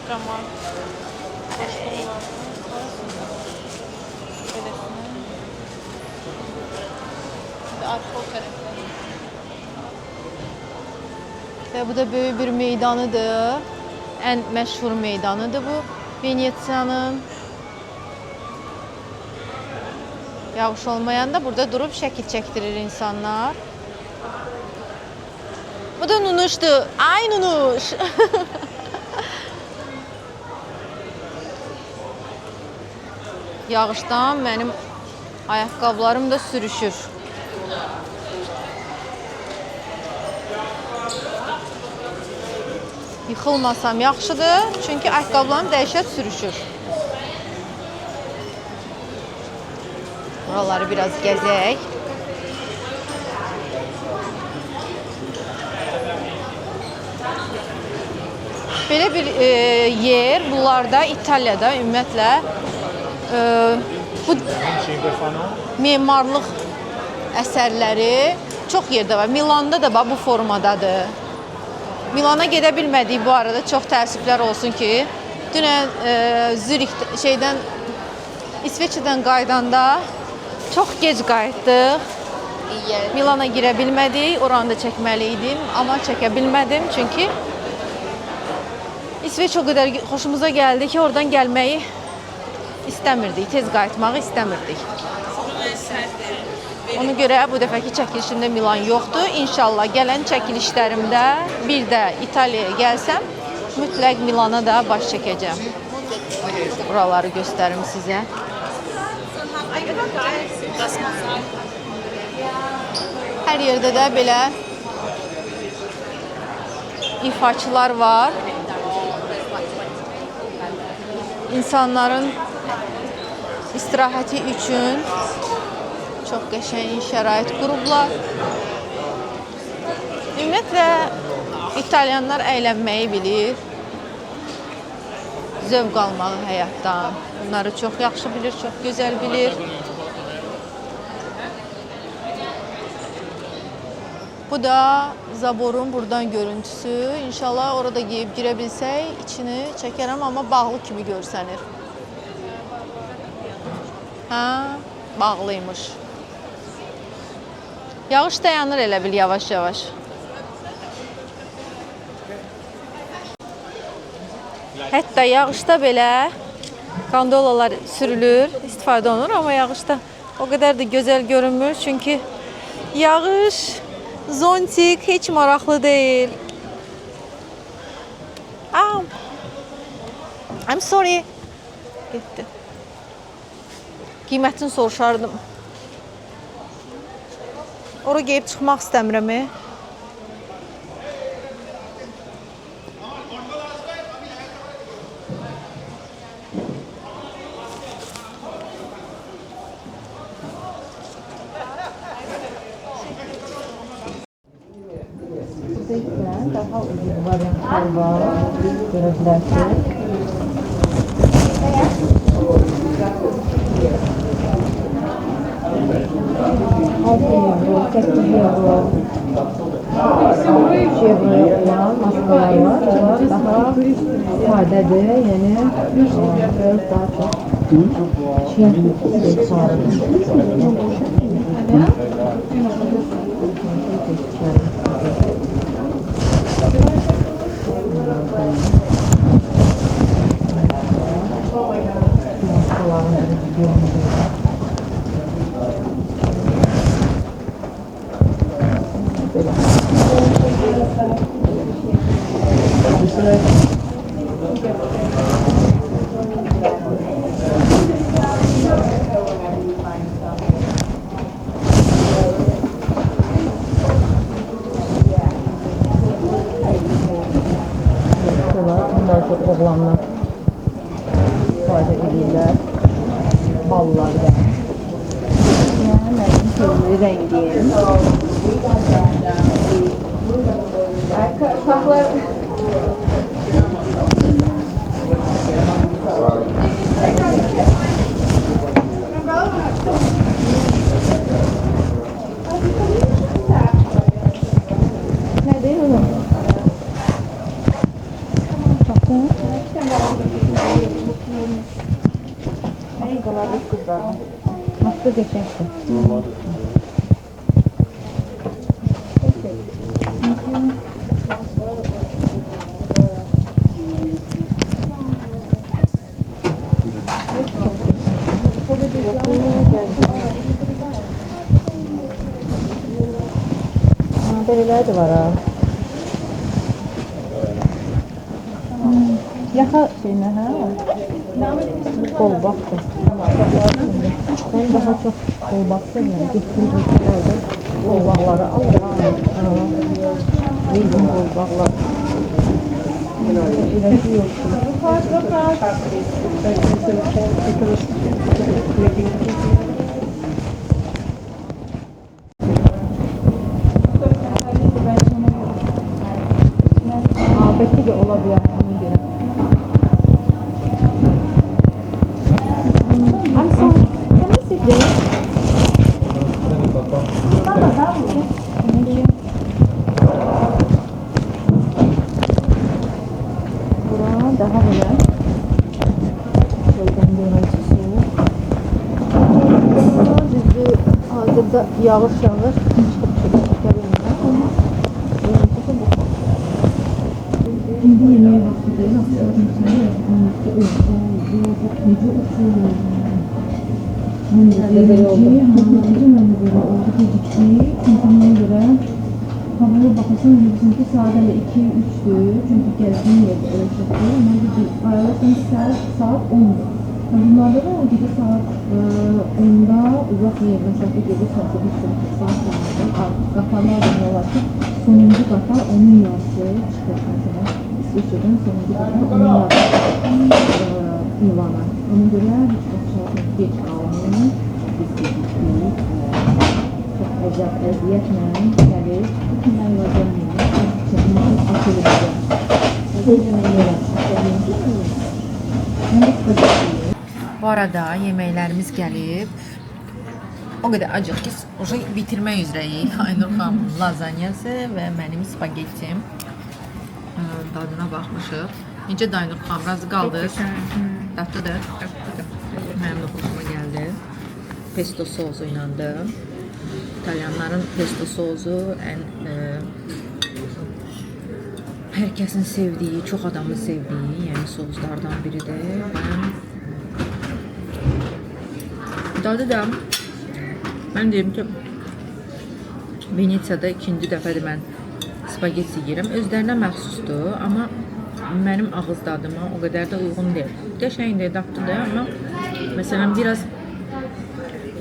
Qamal. Başqa olar. Beləsini. Arxa o tərəfdə. Və bu da böyük bir meydanıdır. Ən məşhur meydanıdır bu Venesiyanın. Yağış olmayanda burada durub şəkil çəkdirir insanlar. Bu da Nunuşdur. Ay Nunuş. Yağışdan mənim ayaqqabılarım da sürüşür. Yıxılmasam yaxşıdır, çünki ayaqqabılarım dəhşət sürüşür. Buraları biraz gəzək. Belə bir yer, bunlarda İtaliyada ümumiyyətlə bu memarlıq əsərləri çox yerdə var. Milanda da bu formadadır. Milana gedə bilmədik bu arada, çox təəssüflər olsun ki, dünən İsveçrədən qaydanda çox gec qayıtdıq. Milana girə bilmədik, oranı da çəkməli idim, amma çəkə bilmədim çünki İsveç o qədər xoşumuza gəldi ki, oradan gəlməyi istəmirdik, tez qayıtmağı istəmirdik. Ona görə bu dəfəki çəkilişimdə Milan yoxdur. İnşallah gələn çəkilişlərimdə bir də İtaliyaya gəlsəm, mütləq Milana da baş çəkəcəm. Buraları göstərim sizə. Hər yerdə də belə ifaçılar var. İnsanların istirahəti üçün çox qəşəng şərait qurublar. Ümumiyyətlə, İtalyanlar əylənməyi bilir, zövq almağı həyatdan. Bunları çox yaxşı bilir, çox gözəl bilir. Bu da zaborun buradan görüntüsü. İnşallah orada geyib girə bilsək, içini çəkərəm, amma bağlı kimi görsənir. Bağlıymış. Yağış dayanır elə bil yavaş-yavaş. Hətta yağışda belə kandolalar sürülür, istifadə olunur, amma yağışda o qədər də gözəl görünmür. Çünki yağış, zontik heç maraqlı deyil. I'm sorry. Getdi. Qiymətini soruşardım. Ora geyib çıxmaq istəmirəm. Daha ucuz varyantlar var. Görə bilərsiniz. €6, €8 Chevrolet olan maskalar var. Onlar daha sadədir, yəni daha çox Çin bunlar çok oğlanlar istifadə edirlər ballarda. Yəni mənim sevgili rəngim. Uşaqlar nə deyir oğlum? Baxın. Nasıl geçersin? Bereler de var ha. Yaka şeyine ha. Kol baktı. Ben daha çok kol baktım yani. Getireceklerdi. Kol bakları aldım. Zeytin kol baklar. İlacı yok. Belki de olabilir. I'm sorry. Can I sit there? Bura daha böyle. Şuradan görüntüsü. Düzdü hazırda yağış yağır. Çıkıp çıkarıyorum. Görüntüsü bu. Şimdi yemeğe başlayacağız. Böyle oldu. Havaya bakarsan bizimki saat 2-3'tü. Çünkü geldiğim yerde ölçekti. Ama ayarlarsanız saat 10'du. Bunlarda da gece saat 10'da uzak bir mesafe gece saat 8 saat vardı. Qatarlar da ne var ki sonuncu qatar onun yarısı çıxır mesela. İsveçrədən sonuncu qatar onun yarısı Milana. Ona görə heç vaxt saat geç qalmayın. Biz gecikdik. Çox əcəb əziyyətlə gəlir. Bütün aylardan çəkməsi açılır. Bu arada yeməklərimiz gəlib. O qədər acıq ki, уже bitirmək üzrəyik. Aynur xanımın lazanyası və mənim spagettim. Dadına baxmışıq. Necə Aynur xanım, razı qaldınız? Dadlıdır. Mənim də xoşuma gəldi. Pesto sosu ilə. İtalyanların pesto sosu hər kəsin sevdiyi, çox adamın sevdiyi, yəni soslardan biridir. Dadı da mən deyim ki, Venesiyada ikinci dəfədir mən spagetti yeyirəm. Özlərinə məxsusdur, amma mənim ağız dadıma o qədər də uyğun deyil. Qəşəngdir, dadlıdır, amma məsələn biraz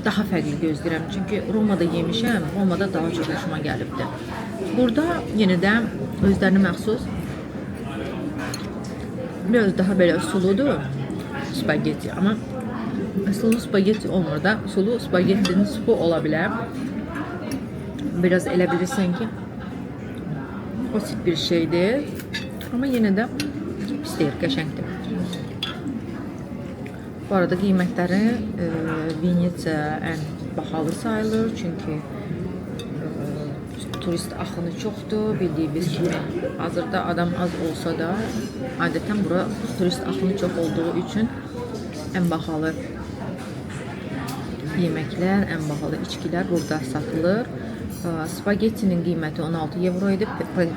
daha fərqli gözləyirəm. Çünki Romada yemişəm, Romada daha çox xoşuma gəlibdi. Burada yenə də özlərinə məxsus biraz daha belə suludur spagetti, amma sulu spagetti olmur da, sulu spagettinin supu ola bilər. Biraz elə bilirsən ki, o tip bir şeydir, amma yenə də pis deyil, qəşəngdir. Bu arada qiymətləri Venesiya ən bahalı sayılır, çünki turist axını çoxdur, bildiyimiz kimi. Hazırda adam az olsa da, adətən bura turist axını çox olduğu üçün ən bahalı yeməklər, ən bahalı içkilər burada satılır. Spagettinin qiyməti 16 euro idi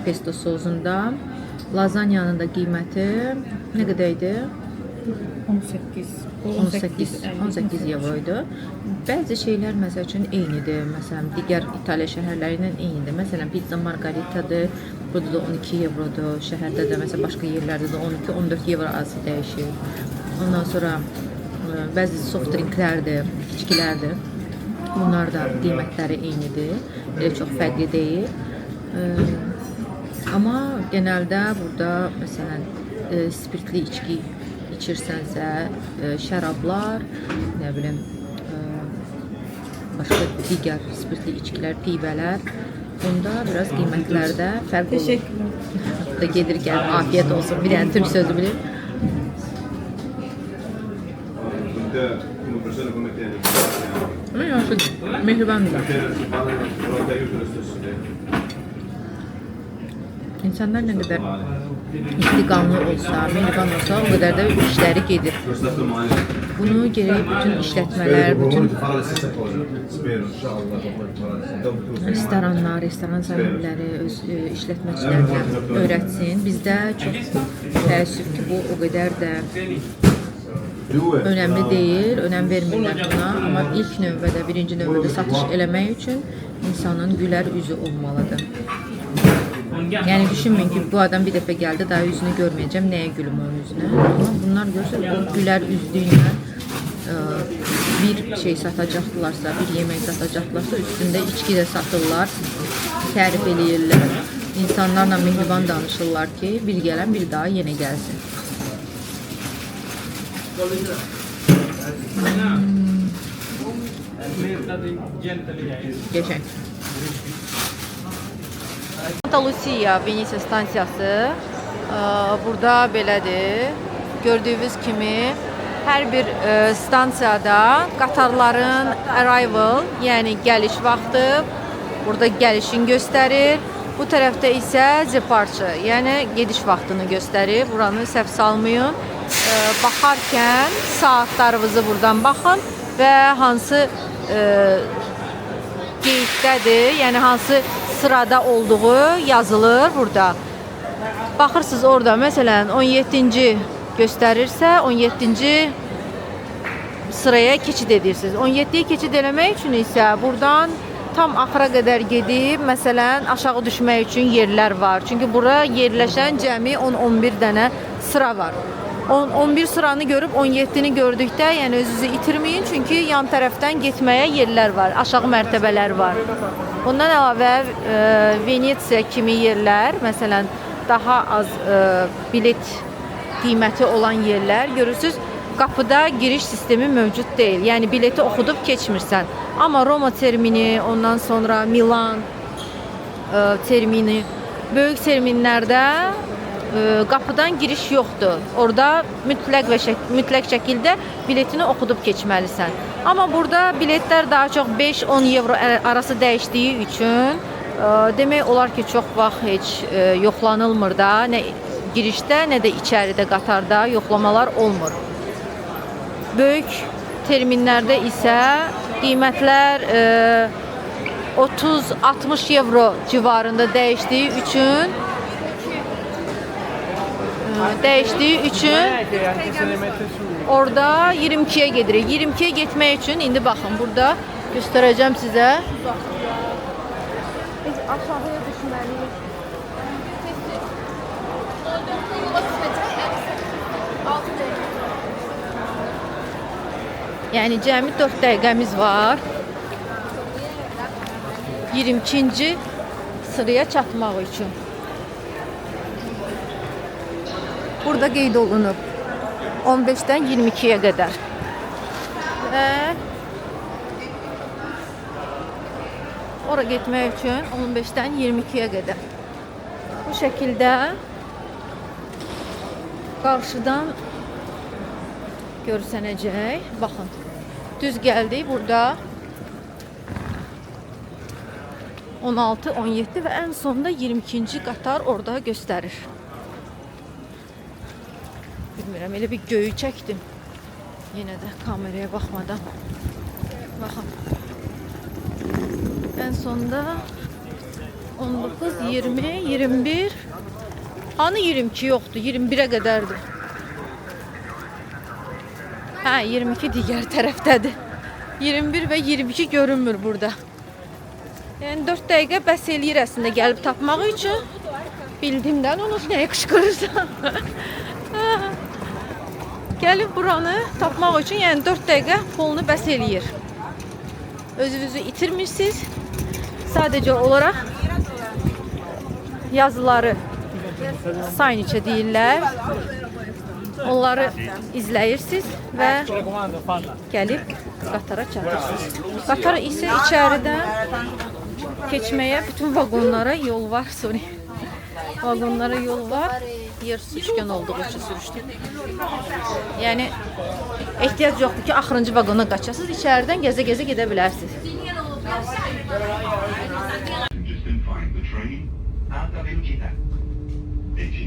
pesto sosunda. Lazanyanın da qiyməti nə qədər idi? 18 euro idi. Bəzi şeylər məsəl üçün eynidir. Məsələn, digər İtaliya şəhərləri ilə eynidir. Məsələn, pizza margaritadır. Burada da 12 eurodur. Şəhərdə də, məsələn, başqa yerlərdə də 12-14 euro arası dəyişir. Ondan sonra bəzi soft drinklərdir, içkilərdir. Bunlar da qiymətləri eynidir. Elə çox fərqli deyil. Amma genəldə burada, məsələn, spirtli içki içirsənsə, şərablar, nə bilim, başqa digər spirtli içkilər, pivələr, bunda biraz qiymətlərdə fərq olur. Teşekkürler. Da gedir gəl, afiyet olsun. Bir dənə Türk sözü bilir. Ama yaxşıdır, mehribandır. İnsanlar nə qədər istiqamlı olsa, mehriban olsa, o qədər də işləri gedir. Bunu gerək bütün işlətmələr, bütün restoranlar, restoran sahibləri öz işlətməçilərinə öyrətsin. Bizdə çox təəssüf ki, bu o qədər də önəmli deyil, önəm vermirlər buna. Amma ilk növbədə, birinci növbədə satış eləmək üçün insanın gülər üzü olmalıdır. Yəni düşünməyin ki, bu adam bir dəfə gəldi, daha üzünü görməyəcəm, nəyə gülüm onun üzünə. Amma bunlar görürsə, o gülər üzlüyünə bir şey satacaqdılarsa, bir yemək satacaqdılarsa, üstündə içki də satırlar, tərif eləyirlər. İnsanlarla mehriban danışırlar ki, bir gələn bir daha yenə gəlsin. Geçək. Santa Lucia Venesiya stansiyası burada belədir. Gördüyünüz kimi hər bir stansiyada qatarların arrival, yəni gəliş vaxtı burada gəlişini göstərir. Bu tərəfdə isə departure, yəni gediş vaxtını göstərir. Buranı səhv salmayın. Baxarkən saatlarınızı buradan baxın və hansı qeydlədir, yəni hansı sırada olduğu yazılır burada. Baxırsınız orada, məsələn 17-ci göstərirsə, 17-ci sıraya keçid edirsiniz. 17-yə keçid eləmək üçün isə buradan tam axıra qədər gedib, məsələn aşağı düşmək üçün yerlər var. Çünki bura yerləşən cəmi 10-11 dənə sıra var. 11 sıranı görüb 17-ni gördükdə, yəni özünüzü itirməyin, çünki yan tərəfdən getməyə yerlər var, aşağı mərtəbələr var. Bundan əlavə Venesiya kimi yerlər, məsələn daha az bilet qiyməti olan yerlər görürsünüz, qapıda giriş sistemi mövcud deyil. Yəni bileti oxudub keçmirsən. Amma Roma termini, ondan sonra Milan termini, böyük terminlərdə qapıdan giriş yoxdur. Orada mütləq şəkildə biletini oxudub keçməlisən. Amma burada biletlər daha çox 5-10 evro arası dəyişdiyi üçün demək olar ki, çox vaxt heç yoxlanılmır da. Nə girişdə, nə də içəridə qatarda yoxlamalar olmur. Böyük terminlərdə isə qiymətlər 30-60 evro civarında dəyişdiyi üçün orada 22-yə gedirik. 22-yə getmək üçün indi baxın burada göstərəcəm sizə. Biz aşağıya düşməliyik. Yəni cəmi 4 dəqiqəmiz var. 22-ci sıraya çatmaq üçün. Burada qeyd olunub 15-dən 22-yə qədər. Və ora getmək üçün 15-dən 22-yə qədər. Bu şəkildə qarşıdan görsənəcək. Baxın. Düz gəldik. Burada 16, 17 və ən sonda 22-ci qatar orada göstərir. Bilmirəm, elə bir göyü çəkdim. Yenə də kameraya baxmadan. Baxın. Ən sonda 19, 20, 21. Hani 22 yoxdur, 21-ə qədərdir. Hə, 22 digər tərəfdədir. 21 və 22 görünmür burada. Yəni 4 dəqiqə bəs eləyir əslində gəlib tapmaq üçün. Bildimdən onu nəyə qışqırırsan. Gəlib buranı tapmaq üçün, yəni 4 dəqiqə polunu bəs eləyir. Özünüzü itirmirsiniz. Sadəcə olaraq yazıları sayniçə deyirlər. Onları izləyirsiniz və gəlib qatara çatırsınız. Qatara isə içəridən keçməyə bütün vaqonlara yol var. Sorry. Vaqonlara yol var. Yer üçgən olduğu üçün sürüşdüm. Yəni ehtiyac yoxdur ki, axırıncı vaqona qaçasınız. İçəridən gəzə-gəzə gedə bilərsiniz.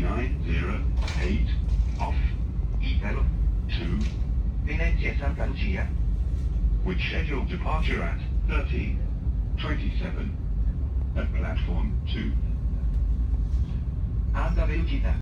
3908 off. Italo 2. Venezia Santa Lucia. With scheduled departure at 13:27 at platform 2. Alta velocità.